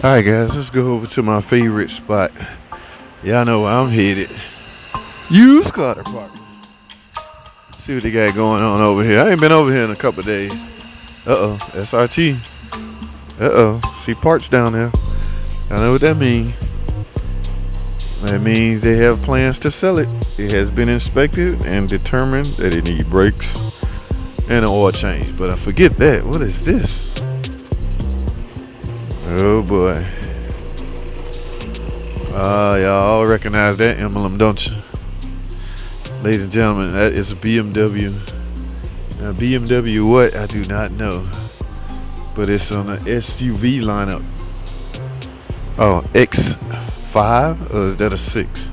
Alright guys, let's go over to my favorite spot. Y'all know where I'm headed. Used car department. See what they got going on over here. I ain't been over here in a couple of days. Uh-oh, SRT. Uh-oh, see parts down there. I know what that means. That means they have plans to sell it. It has been inspected and determined that it needs brakes and an oil change. But I forget that. What is this? Oh boy. Y'all all recognize that emblem, don't you? Ladies and gentlemen, that is a BMW. Now, BMW what? I do not know. But it's on the SUV lineup. Oh, X5? Or is that a 6?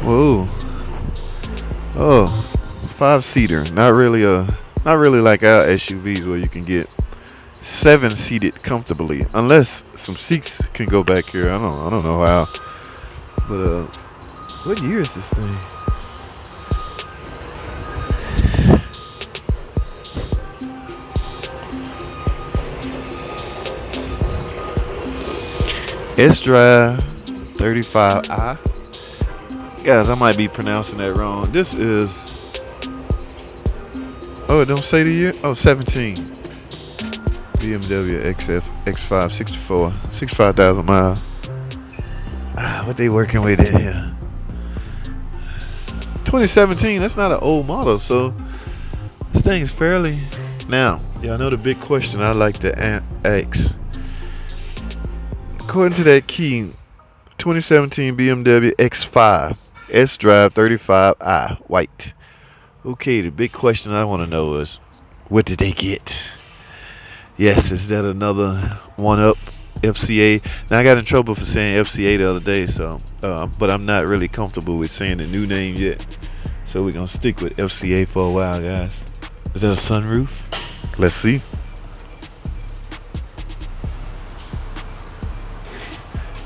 Whoa. Oh, 5-seater. Not really like our SUVs where you can get 7-seated comfortably, unless some seats can go back here. I don't know how. But what year is this thing? S-Drive 35i. Guys, I might be pronouncing that wrong. This is, oh, it don't say the year? Oh, 17. BMW X5 65,000 miles. What they working with in here? 2017, that's not an old model, so this thing is fairly. Now, y'all know the big question I like to ask. According to that key, 2017 BMW X5 S-Drive 35i white. Okay, the big question I want to know is, what did they get? Yes, is that another one-up FCA? Now, I got in trouble for saying FCA the other day, so but I'm not really comfortable with saying the new name yet. So we're going to stick with FCA for a while, guys. Is that a sunroof? Let's see.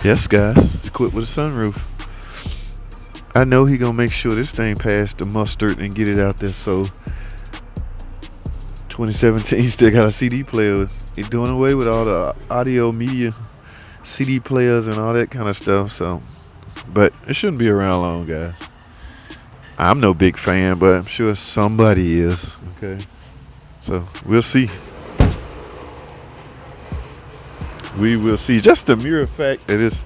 Yes, guys, it's equipped with a sunroof. I know he gonna make sure this thing passed the mustard and get it out there. So 2017 still got a CD player. He's doing away with all the audio media CD players and all that kind of stuff. So, but it shouldn't be around long, guys. I'm no big fan, but I'm sure somebody is. Okay, so we'll see. We will see. Just the mere fact that it's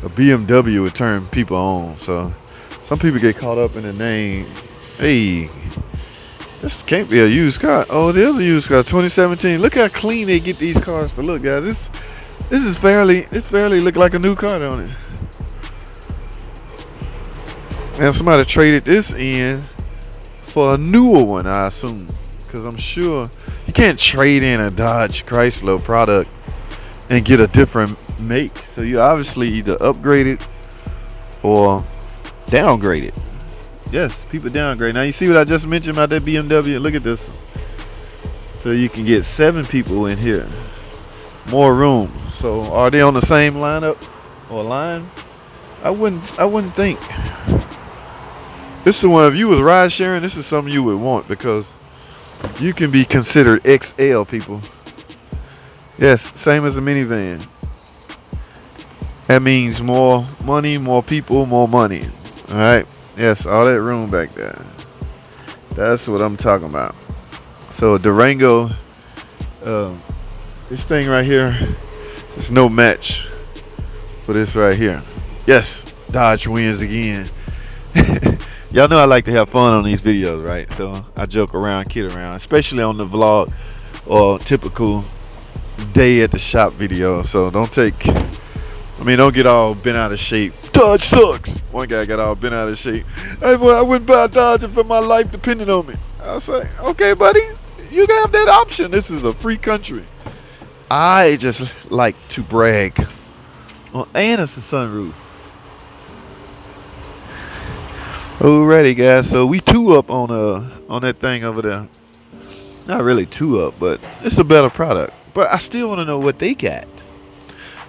a BMW would turn people on. So some people get caught up in the name. Hey, this can't be a used car. Oh, it is a used car. 2017. Look how clean they get these cars to look, guys. This is fairly look like a new car, don't it? And somebody traded this in for a newer one, I assume, because I'm sure you can't trade in a Dodge Chrysler product and get a different make. So you obviously either upgrade it or downgrade it. Yes, people downgrade. Now you see what I just mentioned about that BMW? Look at this one. So you can get 7 people in here. More room. So are they on the same lineup or line? I wouldn't think. This is the one, if you was ride sharing, this is something you would want, because you can be considered XL, people. Yes, same as a minivan. That means more money, more people, more money. All right. Yes, all that room back there. That's what I'm talking about. So Durango, this thing right here is no match for this right here. Yes, Dodge wins again. Y'all know I like to have fun on these videos, right? So I joke around, kid around, especially on the vlog or typical day at the shop video. So don't get all bent out of shape. Dodge sucks. One guy got all bent out of shape. Hey, boy, I wouldn't buy a Dodge if my life depended on me. I was like, okay, buddy, you can have that option. This is a free country. I just like to brag. Oh, and it's a sunroof. Alrighty, guys. So we 2-up on that thing over there. Not really 2-up, but it's a better product. But I still want to know what they got.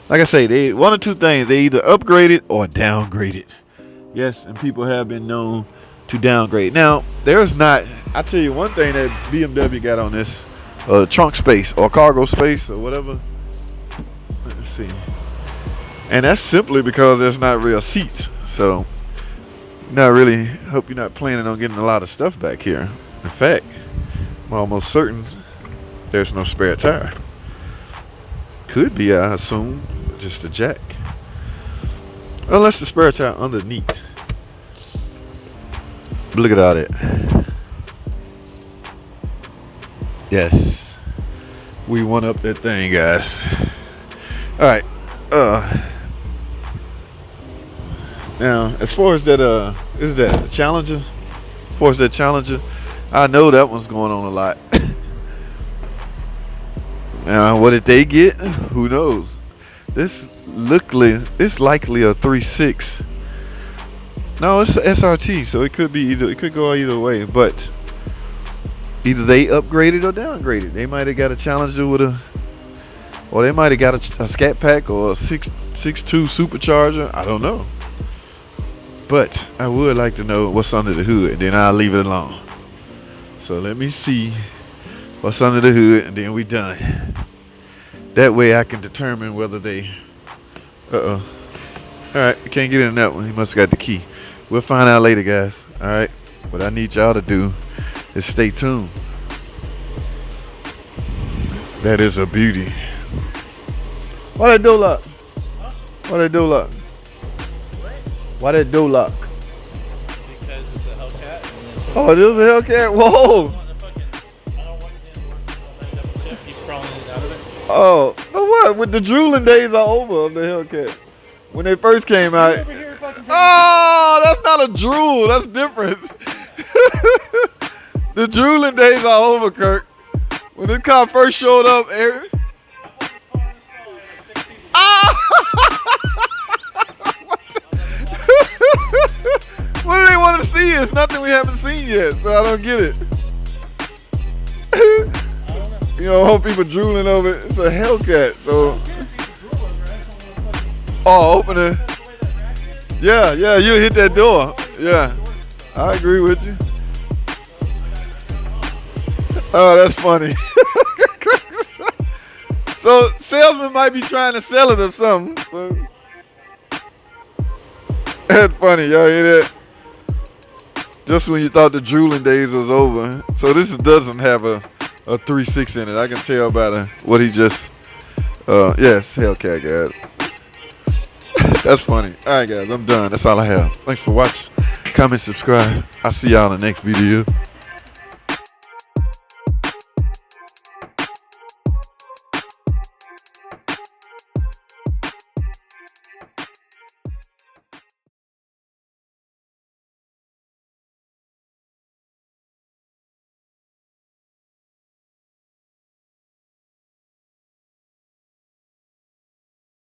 Like I say, they one or two things. They either upgrade it or downgrade it. Yes, and people have been known to downgrade. Now, there's not I tell you one thing that BMW got on this trunk space or cargo space or whatever. Let's see. And that's simply because there's not real seats. So, not really. Hope you're not planning on getting a lot of stuff back here. In fact, I'm almost certain there's no spare tire. Could be, I assume, just a jack. Unless the spare tire underneath. But look at all that. Yes. We won up that thing, guys. Alright. Now, as far as that, is that a Challenger? As far as that Challenger, I know that one's going on a lot. Now, what did they get? Who knows? This it's likely a 3.6. No, it's SRT, so it could be either. It could go either way, but either they upgraded or downgraded. They might have got a Challenger with a, or they might have got a Scat Pack or a 6.2 supercharger. I don't know. But I would like to know what's under the hood, then I'll leave it alone. So let me see what's under the hood, and then we done. That way I can determine whether they... Alright, we can't get in that one. He must have got the key. We'll find out later, guys. Alright, what I need y'all to do is stay tuned. That is a beauty. Why that door lock? Why that door lock? Why that door lock? Because it's a Hellcat. Oh, this is a Hellcat? Whoa! Oh, so what? With the drooling days are over of the Hellcat. When they first came out. Oh, that's not a drool. That's different. The drooling days are over, Kirk. When this car first showed up, what do they want to see? It's nothing we haven't seen yet, so I don't get it. You know, whole people drooling over it. It's a Hellcat, so. Oh, open it. Yeah, you hit that door. Yeah, I agree with you. Oh, that's funny. So, salesman might be trying to sell it or something. So. That's funny, y'all hear that? Just when you thought the drooling days was over. So this doesn't have a 3.6 in it. I can tell by what he just, yes, Hellcat, guys. That's funny. All right, guys, I'm done. That's all I have. Thanks for watching. Comment, subscribe. I'll see y'all in the next video.